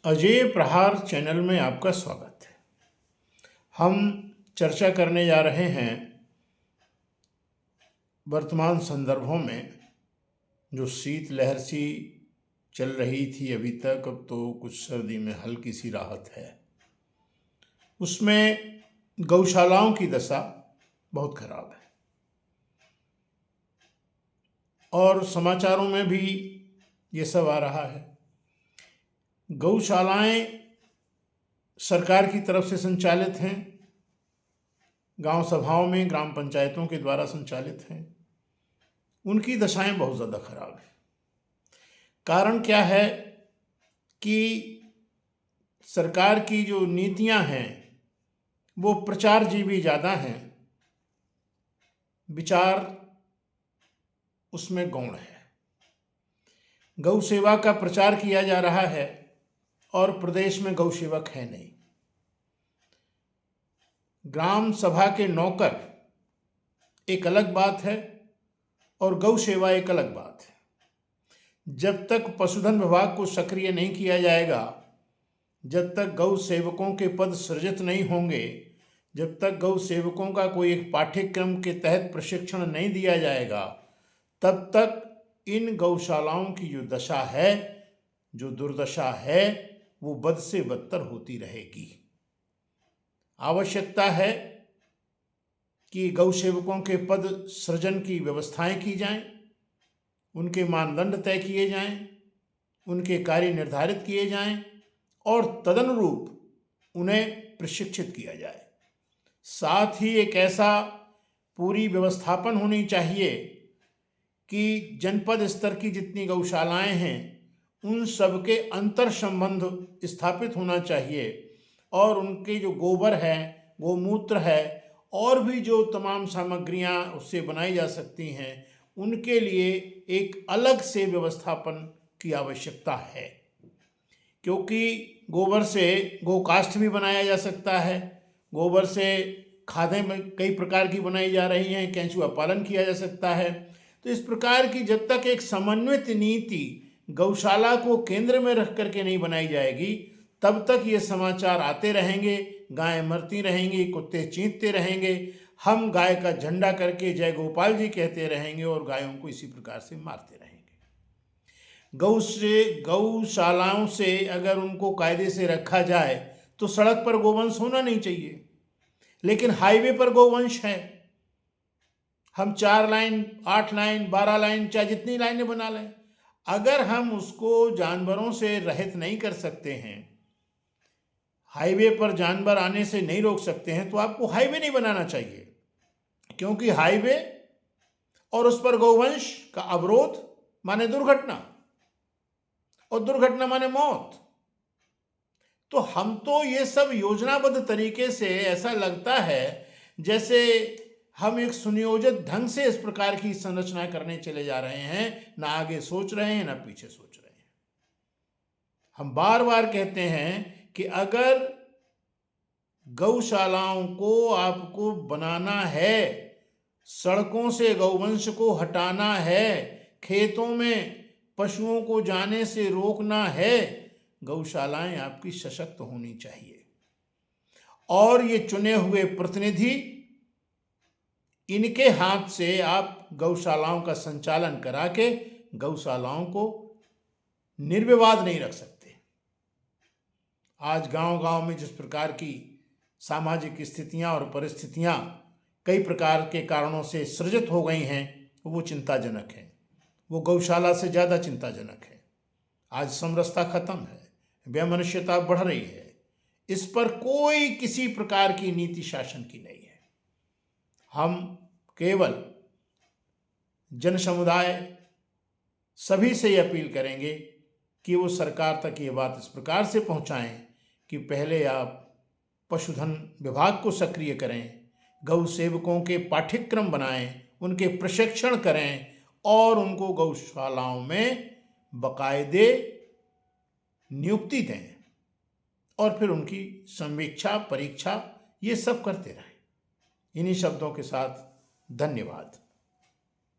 अजय प्रहार चैनल में आपका स्वागत है। हम चर्चा करने जा रहे हैं वर्तमान संदर्भों में जो शीत लहर सी चल रही थी अभी तक, अब तो कुछ सर्दी में हल्की सी राहत है। उसमें गौशालाओं की दशा बहुत खराब है और समाचारों में भी ये सब आ रहा है। गौशालाएं सरकार की तरफ से संचालित हैं, गांव सभाओं में ग्राम पंचायतों के द्वारा संचालित हैं। उनकी दशाएं बहुत ज़्यादा खराब है। कारण क्या है कि सरकार की जो नीतियां हैं वो प्रचारजीवी ज़्यादा हैं, विचार उसमें गौण है। गौ सेवा का प्रचार किया जा रहा है और प्रदेश में गौ सेवक है नहीं। ग्राम सभा के नौकर एक अलग बात है और गौ सेवा एक अलग बात है। जब तक पशुधन विभाग को सक्रिय नहीं किया जाएगा, जब तक गौ सेवकों के पद सृजित नहीं होंगे, जब तक गौ सेवकों का कोई एक पाठ्यक्रम के तहत प्रशिक्षण नहीं दिया जाएगा, तब तक इन गौशालाओं की जो दशा है, जो दुर्दशा है, वो बद से बदतर होती रहेगी। आवश्यकता है कि गौ सेवकों के पद सृजन की व्यवस्थाएं की जाएं, उनके मानदंड तय किए जाएं, उनके कार्य निर्धारित किए जाएं और तदनुरूप उन्हें प्रशिक्षित किया जाए। साथ ही एक ऐसा पूरी व्यवस्थापन होनी चाहिए कि जनपद स्तर की जितनी गौशालाएं हैं उन सब के अंतर संबंध स्थापित होना चाहिए और उनके जो गोबर है, गोमूत्र है और भी जो तमाम सामग्रियां उससे बनाई जा सकती हैं, उनके लिए एक अलग से व्यवस्थापन की आवश्यकता है। क्योंकि गोबर से गोकाष्ठ भी बनाया जा सकता है, गोबर से खादें कई प्रकार की बनाई जा रही हैं, केंचुआ पालन किया जा सकता है। तो इस प्रकार की जब तक एक समन्वित नीति गौशाला को केंद्र में रख करके नहीं बनाई जाएगी, तब तक ये समाचार आते रहेंगे, गायें मरती रहेंगी, कुत्ते चींचते रहेंगे, हम गाय का झंडा करके जय गोपाल जी कहते रहेंगे और गायों को इसी प्रकार से मारते रहेंगे। गौशालाओं से अगर उनको कायदे से रखा जाए तो सड़क पर गोवंश होना नहीं चाहिए, लेकिन हाईवे पर गोवंश है। हम 4 लाइन, 8 लाइन, 12 लाइन, चाहे जितनी लाइनें बना लें, अगर हम उसको जानवरों से रहित नहीं कर सकते हैं, हाईवे पर जानवर आने से नहीं रोक सकते हैं, तो आपको हाईवे नहीं बनाना चाहिए। क्योंकि हाईवे और उस पर गौवंश का अवरोध माने दुर्घटना और दुर्घटना माने मौत। तो हम तो ये सब योजनाबद्ध तरीके से ऐसा लगता है जैसे हम एक सुनियोजित ढंग से इस प्रकार की संरचना करने चले जा रहे हैं, ना आगे सोच रहे हैं ना पीछे सोच रहे हैं। हम बार बार कहते हैं कि अगर गौशालाओं को आपको बनाना है, सड़कों से गौवंश को हटाना है, खेतों में पशुओं को जाने से रोकना है, गौशालाएं आपकी सशक्त होनी चाहिए। और ये चुने हुए प्रतिनिधि, इनके हाथ से आप गौशालाओं का संचालन करा के गौशालाओं को निर्विवाद नहीं रख सकते। आज गांव-गांव में जिस प्रकार की सामाजिक स्थितियां और परिस्थितियां कई प्रकार के कारणों से सृजित हो गई हैं, वो चिंताजनक है। वो गौशाला से ज़्यादा चिंताजनक है। आज समरसता खत्म है, वैमनस्यता बढ़ रही है। इस पर कोई किसी प्रकार की नीति शासन की नहीं है। हम केवल जन समुदाय सभी से ये अपील करेंगे कि वो सरकार तक ये बात इस प्रकार से पहुंचाएं कि पहले आप पशुधन विभाग को सक्रिय करें, गौ सेवकों के पाठ्यक्रम बनाएं, उनके प्रशिक्षण करें और उनको गौशालाओं में बाकायदे नियुक्ति दें और फिर उनकी समीक्षा, परीक्षा, ये सब करते रहें। इन्हीं शब्दों के साथ धन्यवाद।